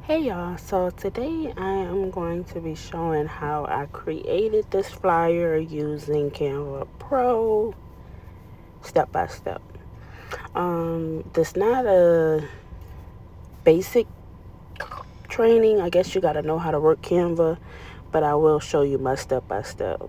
Hey y'all, so today I am going to be showing how I created this flyer using Canva Pro step by step. This not a basic training. I guess you got to know how to work Canva, but I will show you my step by step.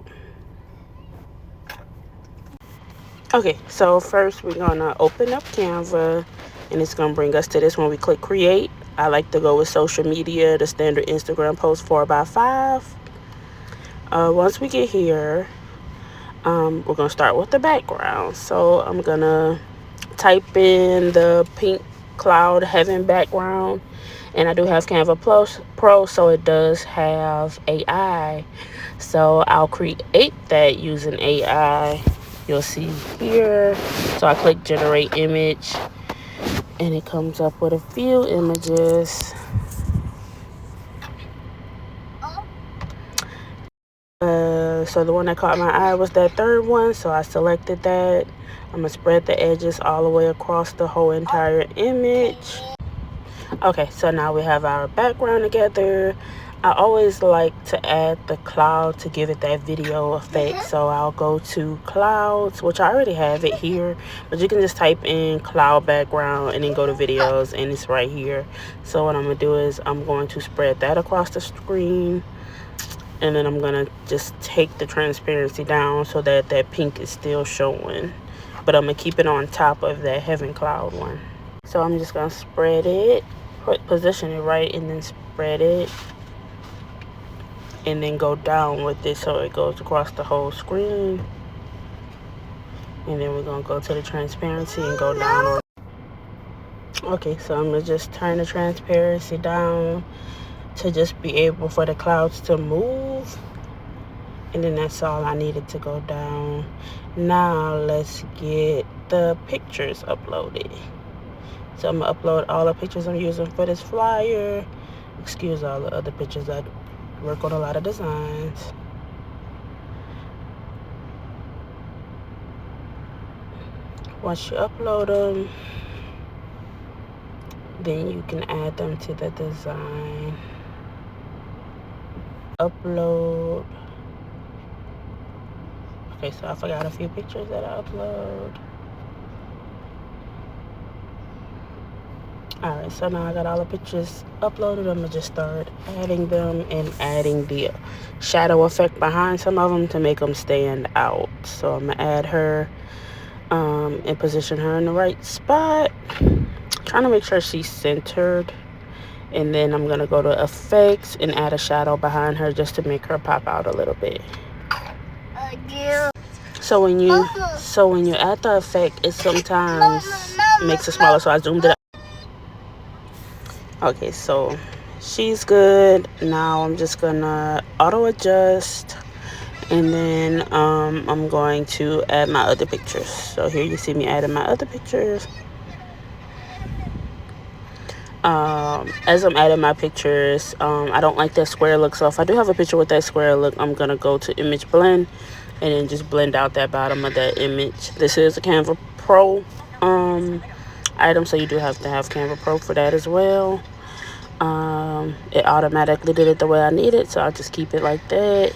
Okay, so first we're gonna open up Canva and it's gonna bring us to this when we click create. I like to go with social media, the standard Instagram post 4x5. Once we get here, we're gonna start with the background. So I'm gonna type in the pink cloud heaven background, and I do have Canva Pro, so it does have AI. So I'll create that using AI. You'll see here. So I click generate image, and it comes up with a few images. So the one that caught my eye was that third one, so I selected that. I'm gonna spread the edges all the way across the whole entire image. Okay, so now we have our background together. I always like to add the cloud to give it that video effect, so I'll go to clouds, which I already have it here, but you can just type in cloud background and then go to videos, and it's right here. So what I'm gonna do is I'm going to spread that across the screen, and then I'm gonna just take the transparency down so that that pink is still showing, but I'm gonna keep it on top of that heaven cloud one. So I'm just gonna spread it, position it right, and then spread it, and then go down with it so it goes across the whole screen. And then we're gonna go to the transparency and go down on. Okay, so I'm gonna just turn the transparency down to just be able for the clouds to move, and then that's all I needed to go down. Now let's get the pictures uploaded. So I'm gonna upload all the pictures I'm using for this flyer. Excuse all the other pictures. I work on a lot of designs. Once you upload them, then you can add them to the design. Upload. Okay, so I forgot a few pictures that I upload. Alright, so now I got all the pictures uploaded. I'm gonna just start adding them and adding the shadow effect behind some of them to make them stand out. So I'm gonna add her and position her in the right spot, trying to make sure she's centered. And then I'm gonna go to effects and add a shadow behind her just to make her pop out a little bit. So when you add the effect, it sometimes makes it smaller, so I zoomed it out. Okay, so she's good. Now I'm just gonna auto adjust, and then I'm going to add my other pictures. So here you see me adding my other pictures. As I'm adding my pictures, I don't like that square look, so if I do have a picture with that square look, I'm gonna go to image blend and then just blend out that bottom of that image. This is a Canva Pro item, so you do have to have Canva Pro for that as well. It automatically did it the way I need it, so I'll just keep it like that.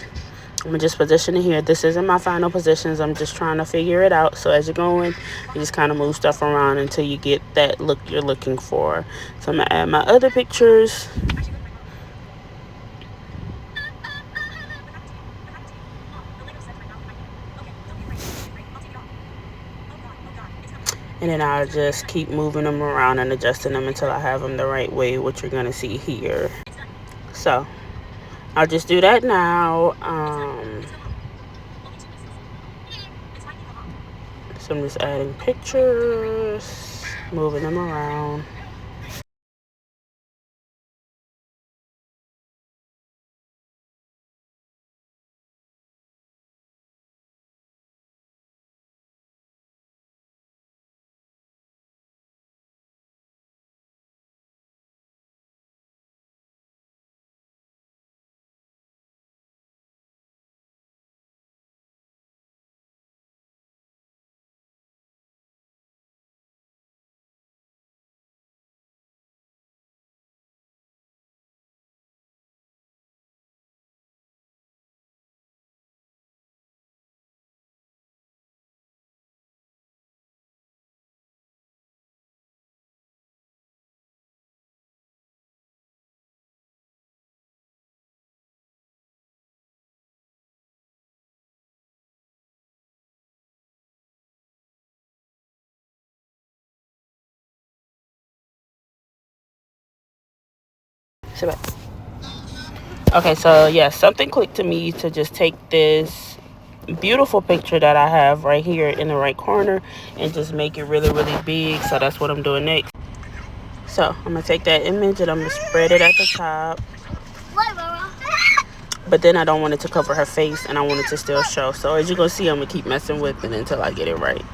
I'm gonna just position it here. This isn't my final positions. I'm just trying to figure it out. So as you're going, you just kind of move stuff around until you get that look you're looking for. So I'm gonna add my other pictures. And then I'll just keep moving them around and adjusting them until I have them the right way, which you're gonna see here. So I'll just do that now. So I'm just adding pictures, moving them around. Sit back. Okay, so yeah, something clicked to me to just take this beautiful picture that I have right here in the right corner and just make it really, really big. So that's what I'm doing next. So I'm gonna take that image and I'm gonna spread it at the top. But then I don't want it to cover her face and I want it to still show. So as you're gonna see, I'm gonna keep messing with it until I get it right.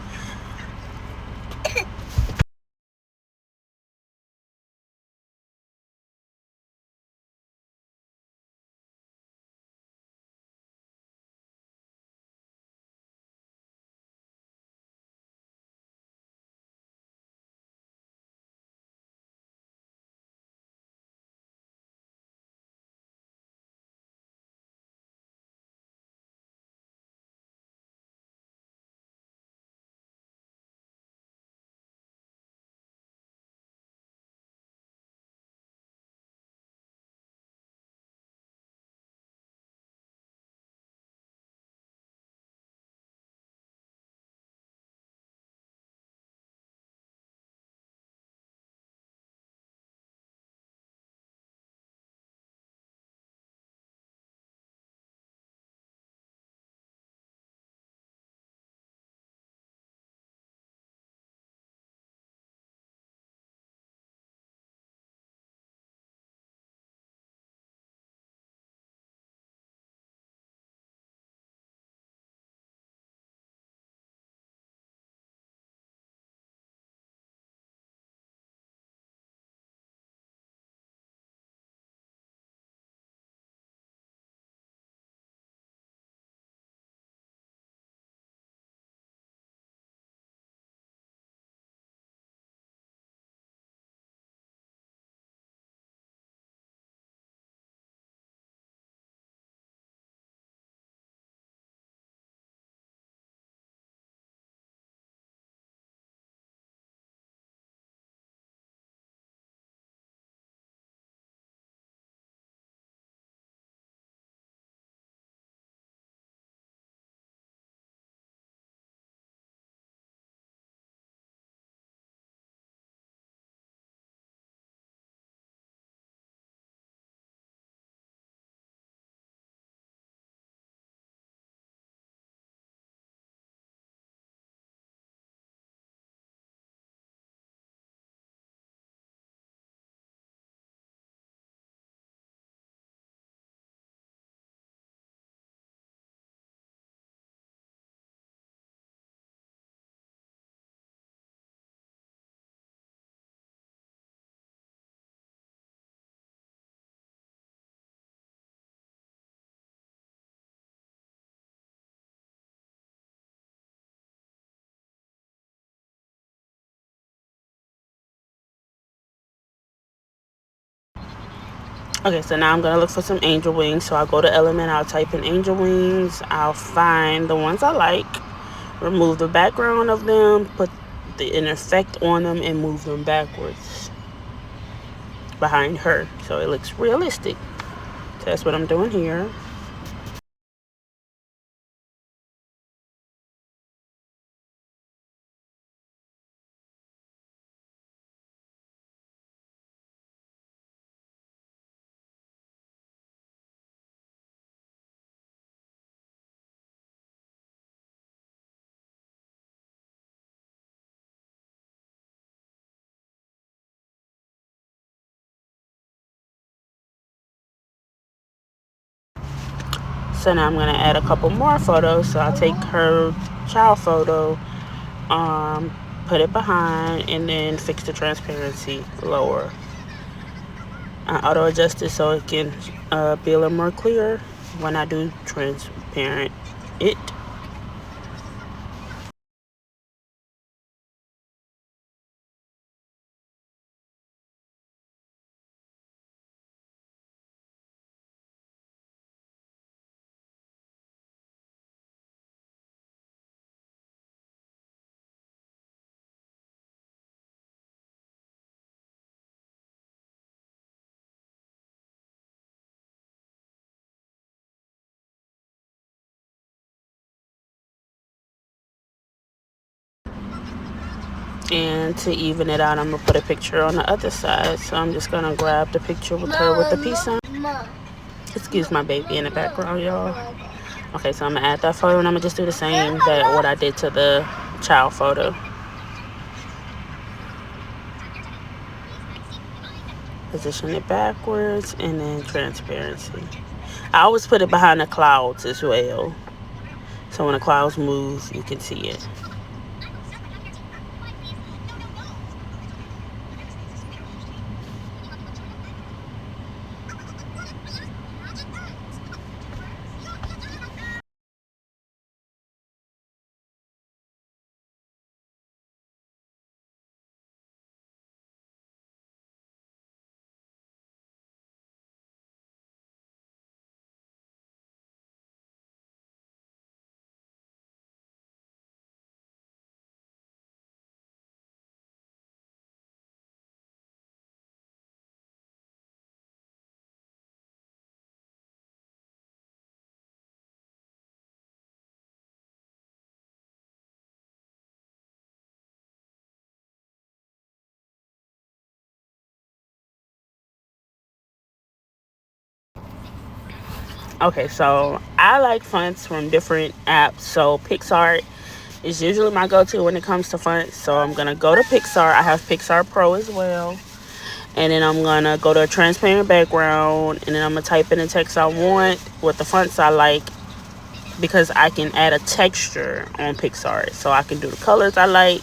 Okay, so now I'm gonna look for some angel wings. So I'll go to Element, I'll type in angel wings, I'll find the ones I like, remove the background of them, put an effect on them, and move them backwards behind her so it looks realistic. So that's what I'm doing here. So now I'm gonna add a couple more photos. So I'll take her child photo, put it behind, and then fix the transparency lower. I auto adjust it so it can be a little more clear when I do transparent it. And to even it out, I'm gonna put a picture on the other side. So I'm just gonna grab the picture with her with the peace sign. Excuse my baby in the background, y'all. Okay, so I'm gonna add that photo, and I'm gonna just do the same that what I did to the child photo. Position it backwards, and then transparency. I always put it behind the clouds as well, so when the clouds move, you can see it. Okay, so I like fonts from different apps. So PicsArt is usually my go-to when it comes to fonts. So I'm gonna go to PicsArt. I have PicsArt Pro as well. And then I'm gonna go to a transparent background, and then I'm gonna type in the text I want with the fonts I like, because I can add a texture on PicsArt. So I can do the colors I like,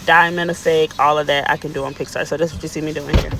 diamond effect, all of that I can do on PicsArt. So that's what you see me doing here.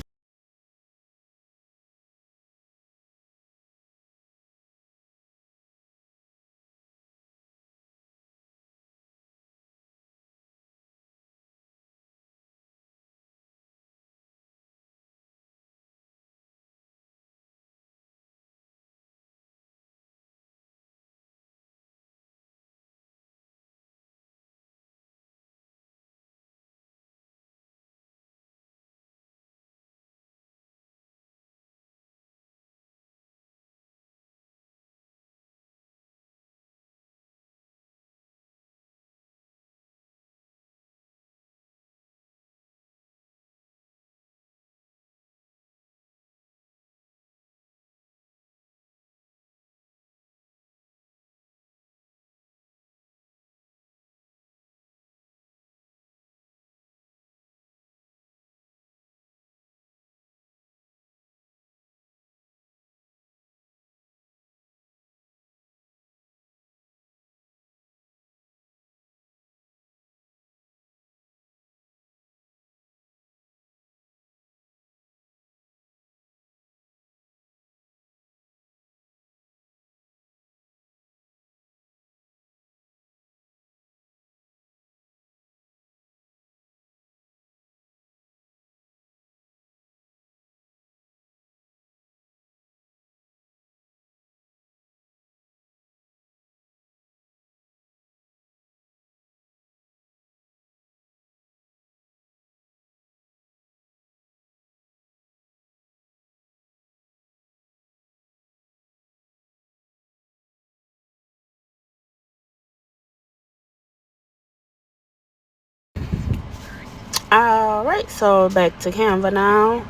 All right, so back to Canva now.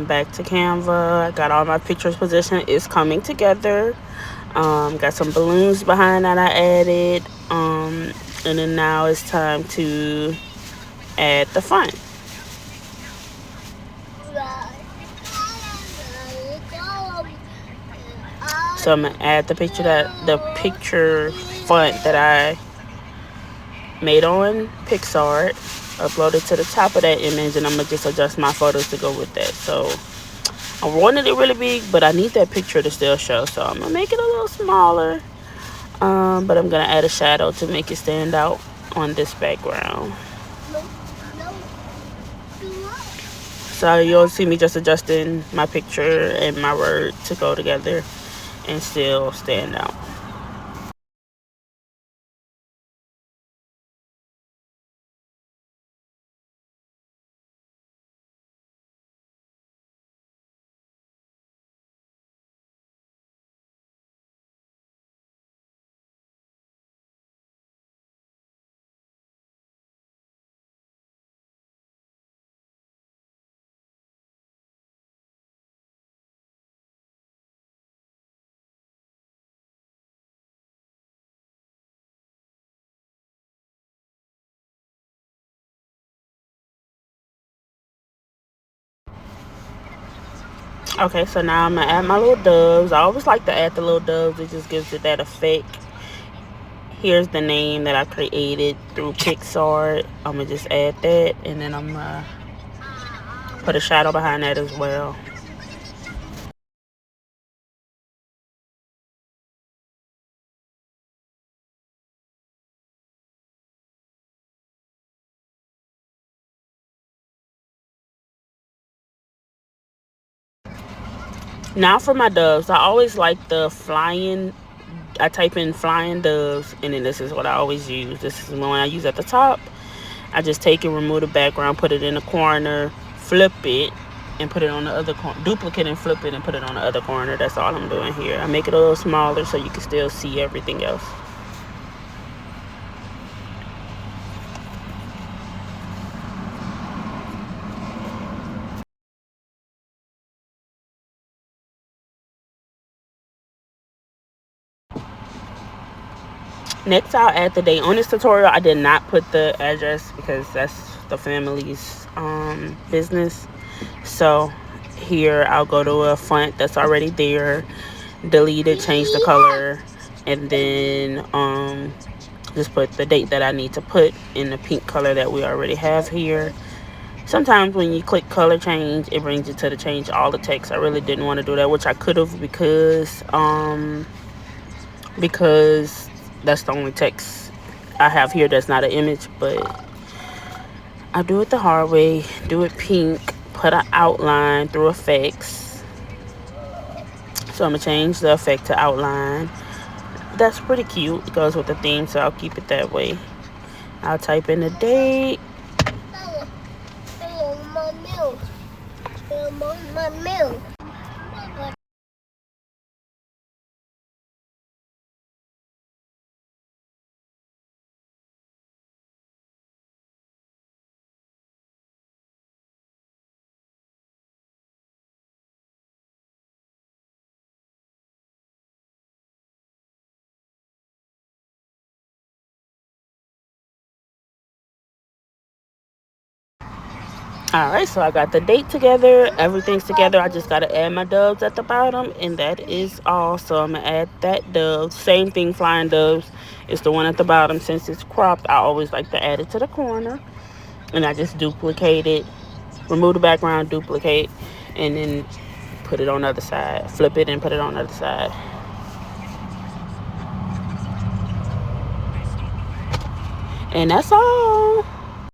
Back to Canva. I got all my pictures positioned. It's coming together. Got some balloons behind that I added. And then now it's time to add the font. So I'm gonna add the picture font that I made on PicsArt, upload it to the top of that image, and I'm gonna just adjust my photos to go with that. So I wanted it really big, but I need that picture to still show, so I'm gonna make it a little smaller. But I'm gonna add a shadow to make it stand out on this background. So you'll see me just adjusting my picture and my word to go together and still stand out. Okay, so now I'm gonna add my little doves. I always like to add the little doves. It just gives it that effect. Here's the name that I created through PicsArt. I'm gonna just add that, and then I'm gonna put a shadow behind that as well. Now for my doves, I always like the flying. I type in flying doves, and then this is what I always use. This is the one I use at the top. I just take it, remove the background, put it in the corner, flip it, and put it on the other corner. Duplicate and flip it and put it on the other corner. That's all I'm doing here. I make it a little smaller so you can still see everything else. Next, I'll add the date. On this tutorial, I did not put the address because that's the family's business. So here, I'll go to a font that's already there, delete it, change the color, and then just put the date that I need to put in the pink color that we already have here. Sometimes when you click color change, it brings you to the change all the text. I really didn't want to do that, which I could have because that's the only text I have here that's not an image. But I do it the hard way. Do it pink. Put an outline through effects. So I'm gonna change the effect to outline. That's pretty cute. It goes with the theme, so I'll keep it that way. I'll type in the date. My milk. Alright, so I got the date together. Everything's together. I just got to add my doves at the bottom. And that is all. So I'm going to add that dove. Same thing, flying doves. It's the one at the bottom. Since it's cropped, I always like to add it to the corner. And I just duplicate it. Remove the background, duplicate. And then put it on the other side. Flip it and put it on the other side. And that's all.